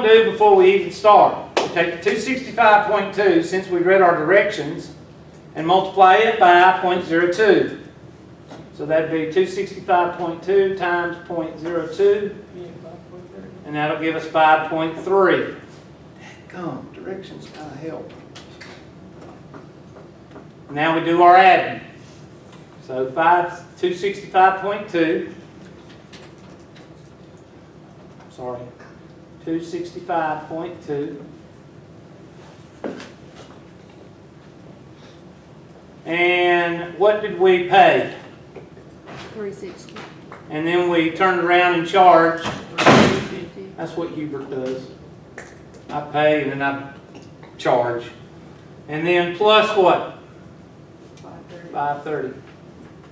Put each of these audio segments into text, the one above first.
to do before we even start, we take the 265.2, since we read our directions, and multiply it by 0.02. So that'd be 265.2 times 0.02, and that'll give us 5.3. Come, directions kind of help. Now we do our adding. So 265.2. Sorry, 265.2. And what did we pay? $360. And then we turned around and charged. That's what Hubert does. I pay and then I charge. And then plus what? 530.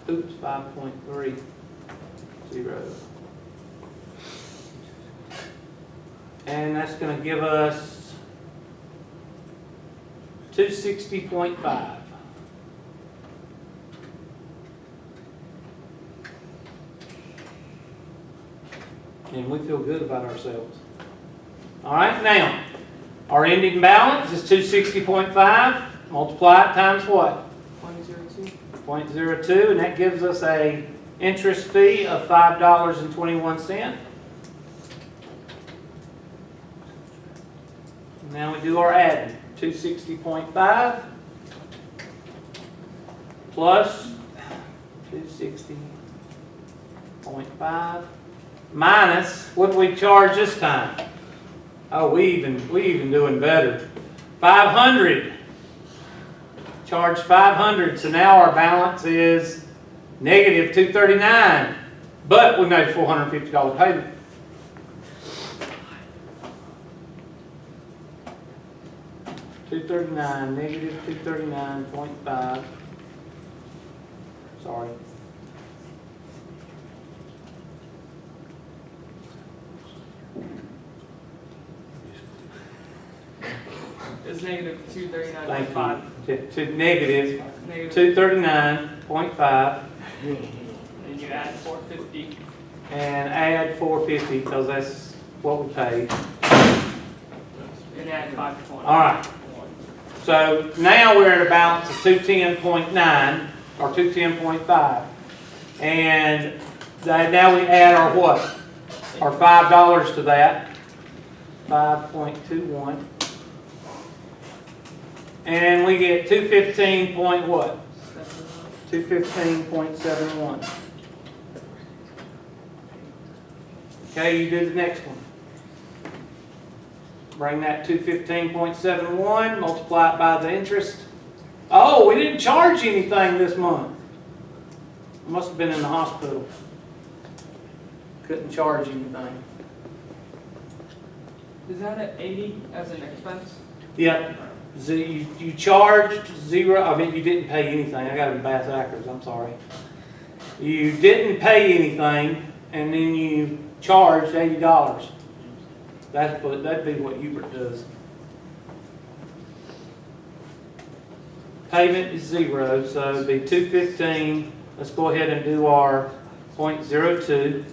Oops, 5.30. And that's going to give us 260.5. And we feel good about ourselves. All right, now, our ending balance is 260.5. Multiply it times what? 0.02, and that gives us a interest fee of $5.21. Now we do our adding. 260.5 plus 260.5 minus, what do we charge this time? Oh, we even doing better. 500. Charge 500. So now our balance is negative 239. But we made a $450 payment. $239, negative 239.5. Sorry. It's negative Thank 239.5. you. To negative 239.5. And you add 450. And add 450 because that's what we paid. And add 520. All right. So now we're at a balance of 210.9 or 210.5. And now we add our what? Our $5 to that. 5.21. And we get 215 point what? 215.71. Okay, you do the next one. Bring that 215.71, multiply it by the interest. Oh, we didn't charge anything this month. Must have been in the hospital. Couldn't charge anything. Is that at 80 as an expense? Yep. You charged zero. I mean, you didn't pay anything. I got it in bass actors. I'm sorry. You didn't pay anything, and then you charged $80. That'd be what Hubert does. Payment is zero, so it'd be 215. Let's go ahead and do our 0.02.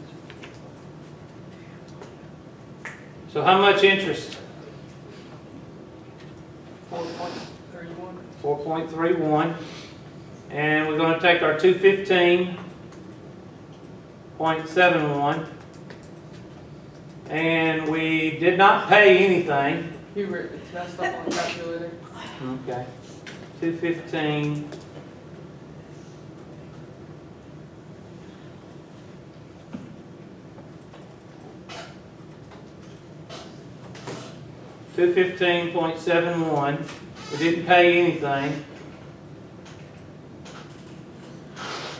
So how much interest? 4.31. 4.31. And we're going to take our 215.71. And we did not pay anything. Hubert, it's messed up on the calculator. Okay. 215. $215.71. We didn't pay anything,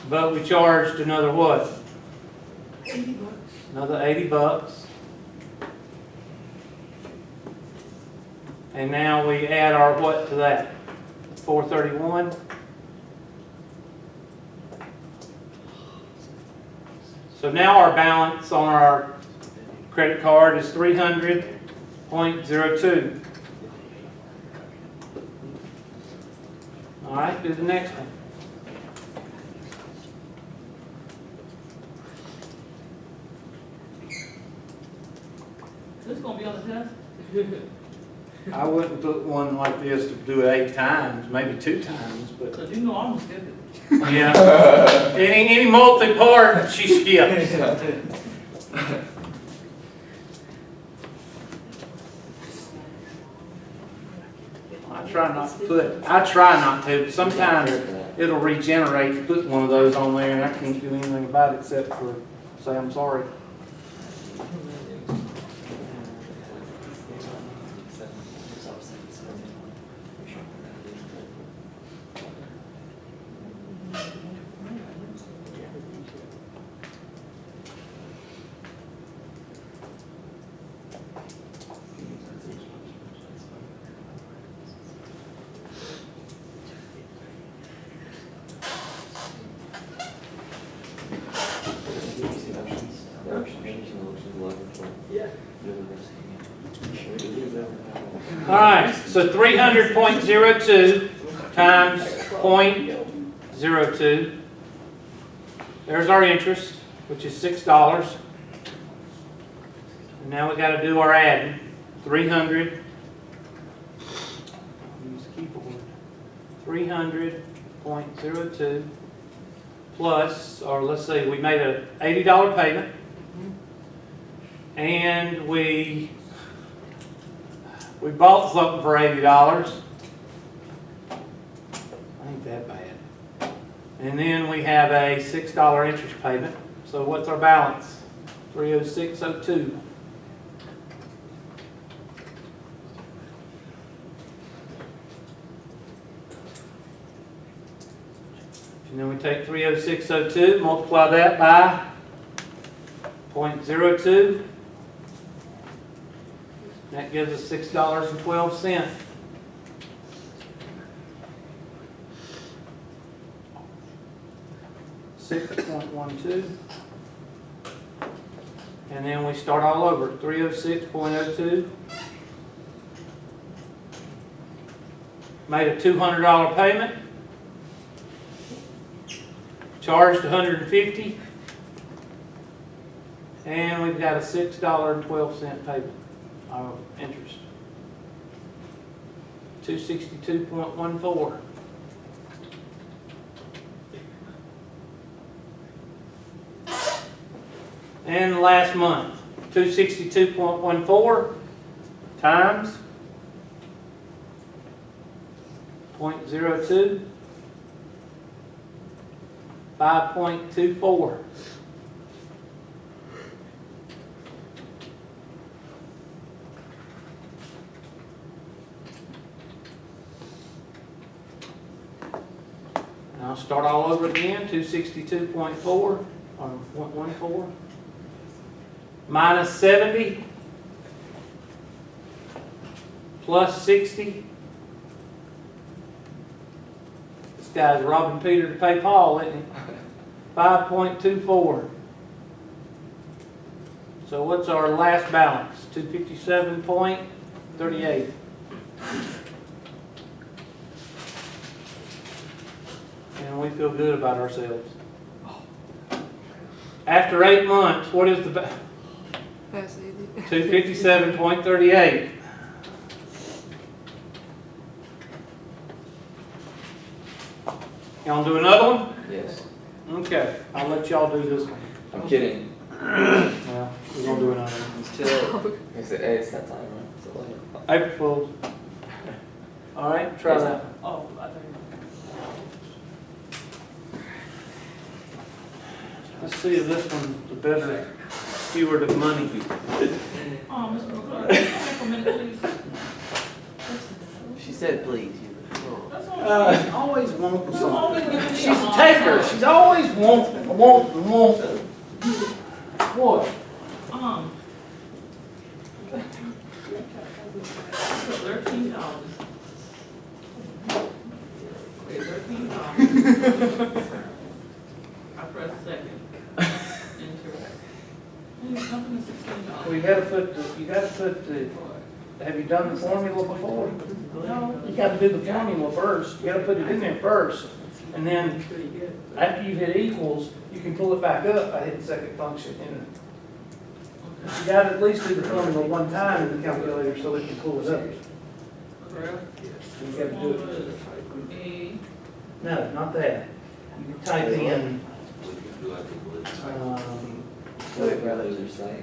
but we charged another what? $80. Another $80. And now we add our what to that? 431. So now our balance on our credit card is 300.02. All right, do the next one. Is this going to be on the test? I wouldn't put one like this to do it 8 times, maybe 2 times, but Cause you know I'm stupid. yeah. Any multi-part, she skips. I try not to, but sometimes it'll regenerate to put one of those on there and I can't do anything about it except for say I'm sorry. Yeah. All right, so 300.02 times 0.02. There's our interest, which is $6. And now we got to do our adding. 300. Use the keyboard. 300.02 plus, or let's say we made a $80 payment, and we bought something for $80. Ain't that bad. And then we have a $6 interest payment. So what's our balance? 306.02. And then we take 306.02, multiply that by 0.02. That gives us $6.12. $6.12. And then we start all over. 306.02. Made a $200 payment. Charged $150. And we've got a $6.12 payment of interest. 262.14. And last month, 262.14 times 0.02, 5.24. I'll start all over again, 262.4 or 0.14 minus 70 plus 60. This guy's robbing Peter to pay Paul, isn't he? 5.24. So what's our last balance? 257.38. And we feel good about ourselves. After 8 months, what is the That's easy. 257.38? Y'all do another one? Yes. Okay, I'll let y'all do this one. I'm kidding. Well, we're gonna do another one. It's chill. It's that time, right? It's 11. April Fools. All right, try that. Oh, I think. Let's see if this one's the better steward of money. Oh, Mr. McClure, can you take a minute, please? She said, please. That's all. Always wanting You something. always give me She's a a hard taker. time. She's always wanting. What? $13. Okay, $13. I press second. Enter. Something is $16. Well, you gotta put the, have you done the formula before? No. You gotta do the formula first. You gotta put it in there first. And then after you hit equals, you can pull it back up by hitting second function. You gotta at least do the formula one time in the calculator so it can pull it up. You gotta do it. No, not that. You type in, What it rather than say.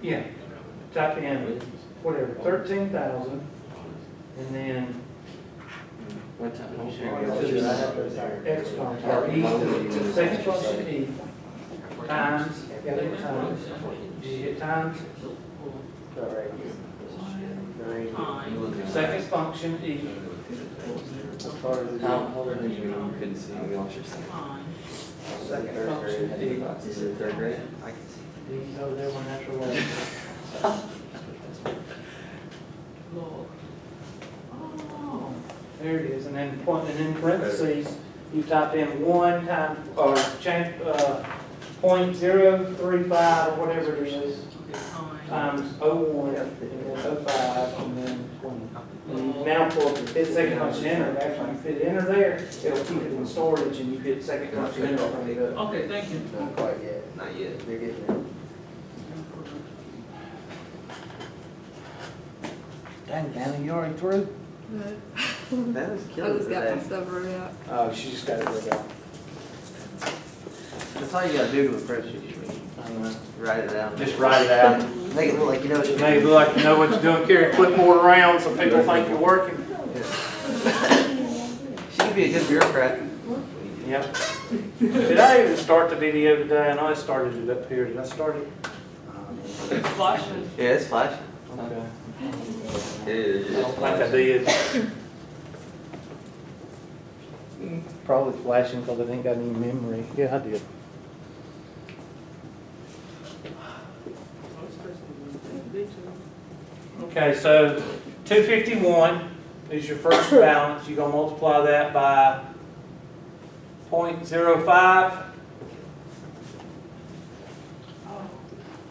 yeah, type in whatever, 13,000, and then What time? X function, or E, second function E, times, gotta hit times, you hit times, second function E, How old are you? Couldn't see. We lost your second. second function E, Is it third grade? I can see. E, oh, there one natural language. There it is, and then point, and in parentheses, you type in 1 times, or change, 0.035 or whatever it is, times 01, and then 05, and then 20. And you now pull the hit second function enter, actually, if you hit enter there, it'll keep it in storage, and you hit second function enter, it'll bring it up. Okay, thank you. Not quite yet. Not yet. They're getting there. Dang, Danny, you already through? No. That was I killing just got my today. stuff wrote out. Oh, she just got it wrote out. That's all you gotta do to impress you. I know. Write it down. Just write it out. Make it look like you know what you're Make it doing. look like you know what you're doing, carry a clipboard around so people think you're working. She could be a good bureaucrat. Yep. Did I even start the video today? I know I started it up here. Did I start it? It's flashing. Yeah, it's flashing. Okay. It is. I don't think I did. Probably flashing because I ain't got any memory. Yeah, I did. Okay, so 251 is your first balance. You're gonna multiply that by 0.05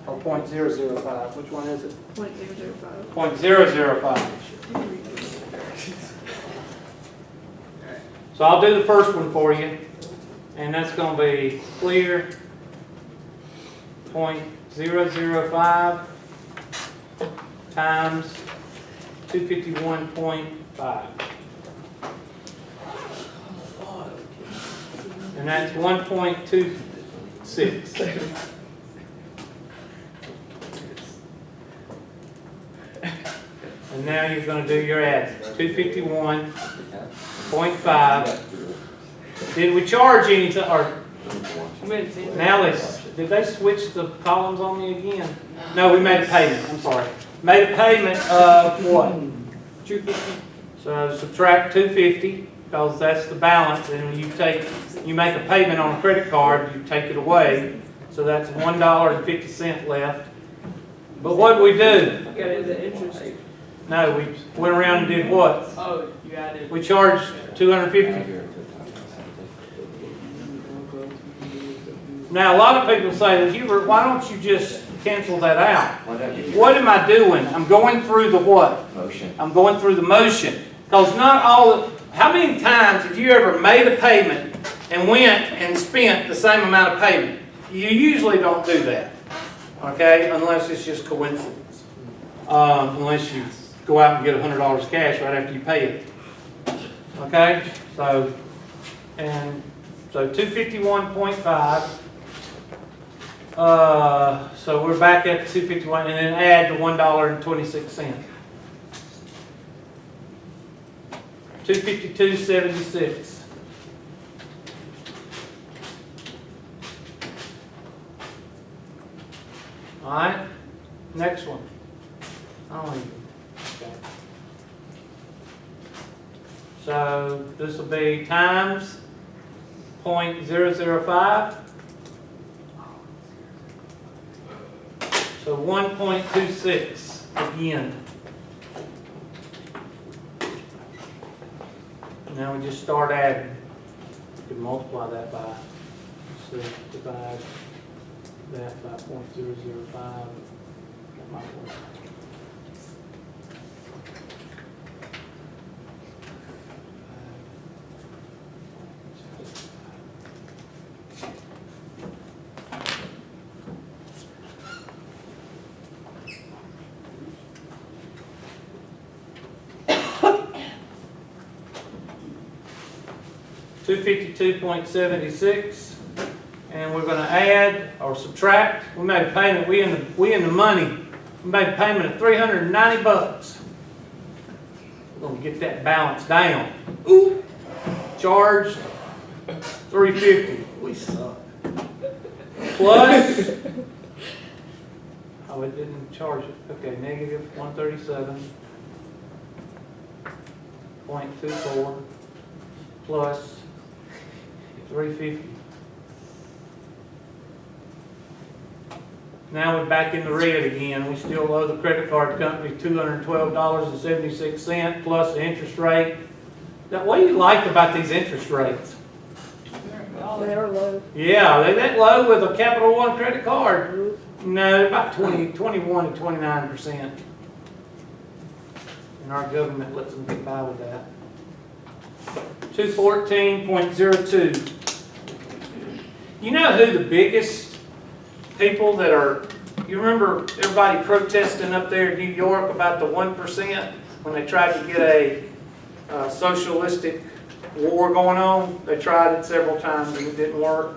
or 0.005. Which one is it? 0.005. 0.005. So I'll do the first one for you, and that's going to be clear 0.005 times 251.5. And that's 1.26. And now you're going to do your add. 251.5. Did we charge anything, or now did they switch the columns on me again? No, we made a payment, I'm sorry. Made a payment of what? 250. So subtract 250, because that's the balance, and when you make a payment on a credit card, you take it away. So that's $1.50 left. But what did we do? You added the interest. No, we went around and did what? Oh, you added. We charged $250. Now, a lot of people say, that Hubert, why don't you just cancel that out? What am I doing? I'm going through the what? Motion. I'm going through the motion. Because not all, how many times have you ever made a payment and went and spent the same amount of payment? You usually don't do that, okay? Unless it's just coincidence. Unless you go out and get $100 cash right after you pay it. Okay? So 251.5. So we're back at 251, and then add the $1.26. 252.76. All right. Next one. Okay. So this will be times 0.005. So 1.26 again. Now we just start adding. You can multiply that by, so divide that by 0.005. That might work. 252.76. And we're gonna add or subtract, we made a payment, we in the money. We made a payment of $390. We're gonna get that balance down. Ooh, charged $350. We suck. Plus, oh, it didn't charge it. Okay, negative 137.24 plus 350. Now we're back in the red again. We still owe the credit card company $212.76 plus the interest rate. Now, what do you like about these interest rates? They're low. Yeah, they that low with a Capital One credit card. No, about 21 to 29%. And our government lets them get by with that. 214.02. You know who the biggest people that are, you remember everybody protesting up there in New York about the 1% when they tried to get a socialistic war going on? They tried it several times and it didn't work.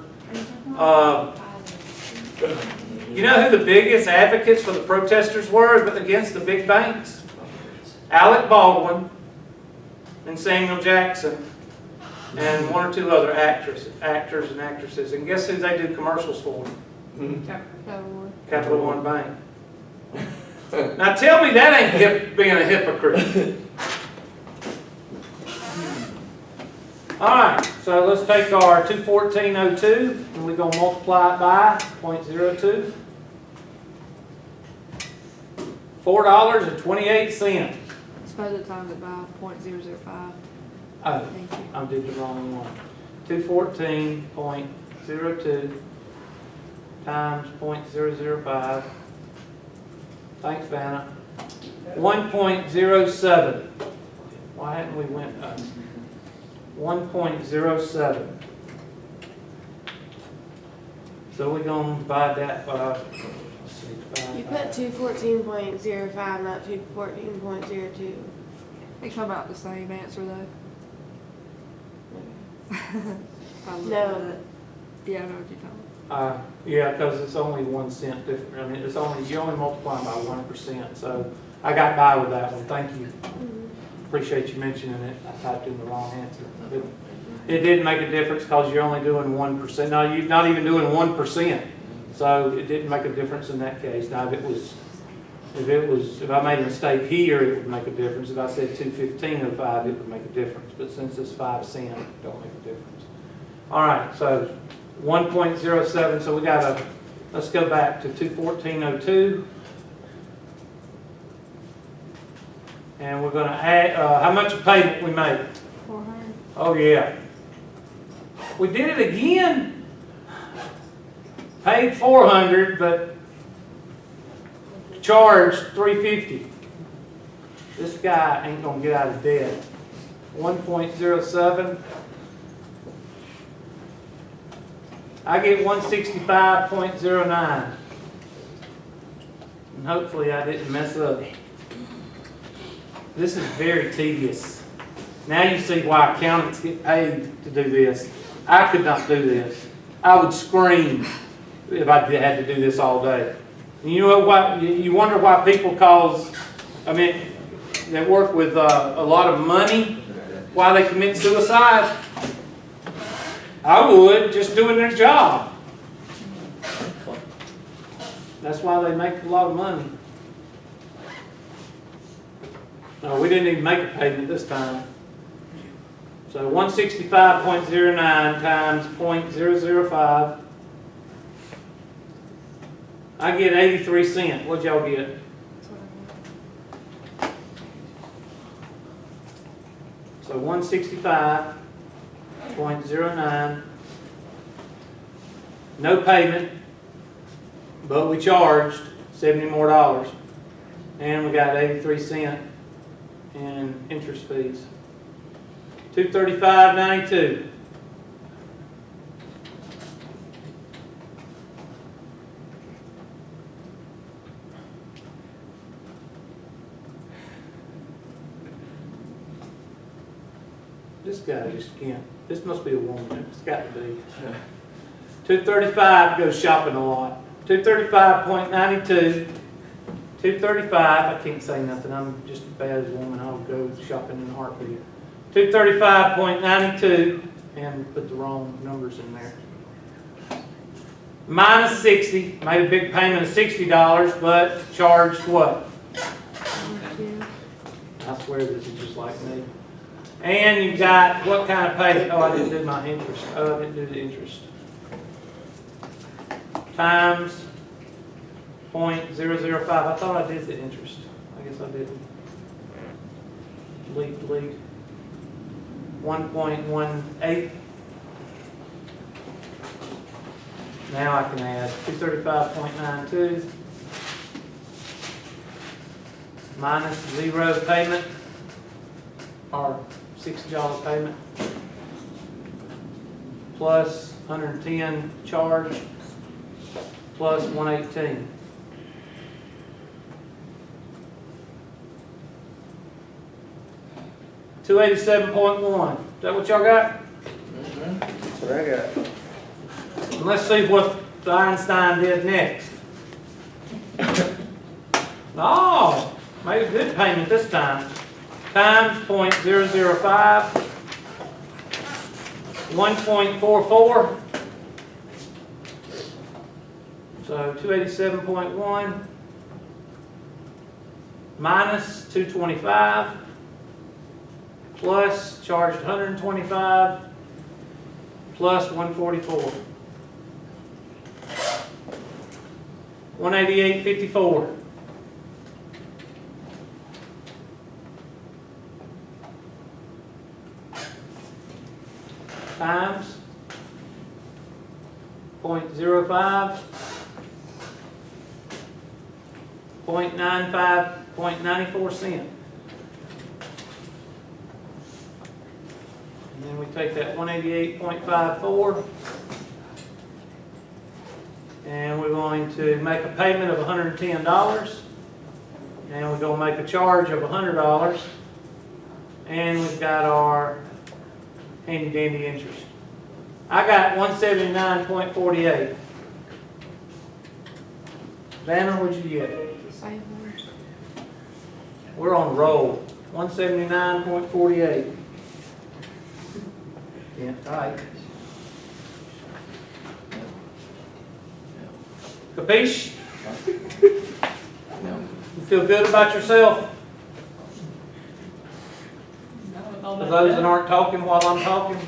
You know who the biggest advocates for the protesters were against the big banks? Alec Baldwin and Samuel Jackson and one or two other actors and actresses. And guess who they do commercials for? Capital One Bank. Now tell me that ain't being a hypocrite. Alright, so let's take our 214.02 and we're going to multiply it by 0.02. $4.28. Suppose it times it by 0.005. Oh, Thank you. I did the wrong one. 214.02 times 0.005. Thanks, Vanna. 1.07. Why hadn't we went up? 1.07. So we're going to divide that by, let's see, You put 214.05, not 214.02. They come out the same answer though. If I look No. at it. Yeah, I know what you're talking about. yeah, because it's only 1 cent different. I mean, you only multiply by 1%. So I got by with that one. Thank you. Appreciate you mentioning it. I typed in the wrong answer. It didn't make a difference because you're only doing 1%. No, you're not even doing 1%. So it didn't make a difference in that case. Now, if I made a mistake here, it would make a difference. If I said 215.05, it would make a difference. But since it's 5 cents, it don't make a difference. All right, so 1.07. So let's go back to 214.02. And we're going to add, how much payment we made? 400. Oh, yeah. We did it again. Paid 400, but charged 350. This guy ain't going to get out of debt. 1.07. I get 165.09. And hopefully I didn't mess up. This is very tedious. Now you see why accountants get paid to do this. I could not do this. I would scream if I had to do this all day. And you know what? You wonder why people that work with a lot of money, why they commit suicide. I would, just doing their job. That's why they make a lot of money. No, we didn't even make a payment this time. So 165.09 times 0.005. I get 83 cents. What'd y'all get? That's what I mean. So 165.09. No payment, but we charged $70 more. And we got 83 cents in interest fees. 235.92. This guy just can't. This must be a woman, it's got to be. 235 goes shopping a lot. 235.92. 235, I can't say nothing, I'm just as bad as a woman, I'll go shopping in a heartbeat. 235.92, and put the wrong numbers in there. Minus 60, made a big payment of $60, but charged what? I swear this is just like me. And you got what kind of payment? Oh, I didn't do my interest. Oh, I didn't do the interest. Times 0.005. I thought I did the interest. I guess I didn't. Delete. 1.18. Now I can add 235.92 minus 0 payment, or $60 payment, plus 110 charge, plus 118. $287.1. Is that what y'all got? That's what I got. And let's see what Einstein did next. Oh, made a good payment this time. Times 0.005, 1.44. So 287.1 minus 225 plus charged 125 plus 144. 188.54. Times 0.05, 0.94 cents. And then we take that 188.54 and we're going to make a payment of $110 and we're going to make a charge of $100 and we've got our handy dandy interest. I got 179.48. Vanna, what'd you get? Same one. We're on a roll. 179.48. Yeah, tight. Capiche? You feel good about yourself? For those that aren't talking while I'm talking?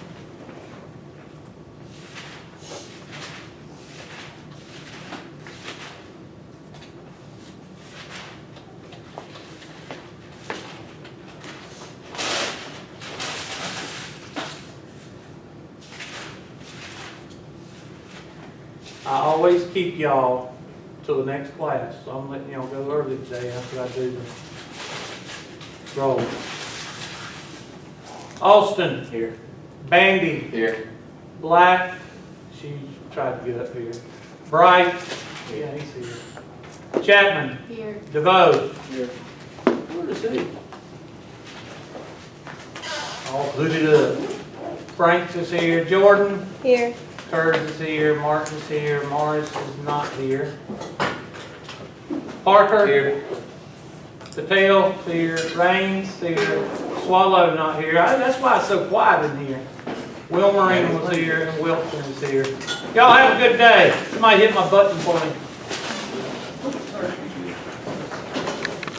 I always keep y'all till the next class, so I'm letting y'all go early today after I do the roll. Austin. Here. Bandy. Here. Black. She tried to get up here. Bright. Yeah, he's here. Chapman. Here. DeVoe. Here. Where is he? All booted up. Franks is here. Jordan. Here. Kurz is here. Martin's here. Morris is not here. Parker. Here. Patel here. Raines here. Swallow not here. That's why it's so quiet in here. Wilmering was here and Wilson is here. Y'all have a good day. Somebody hit my button for me.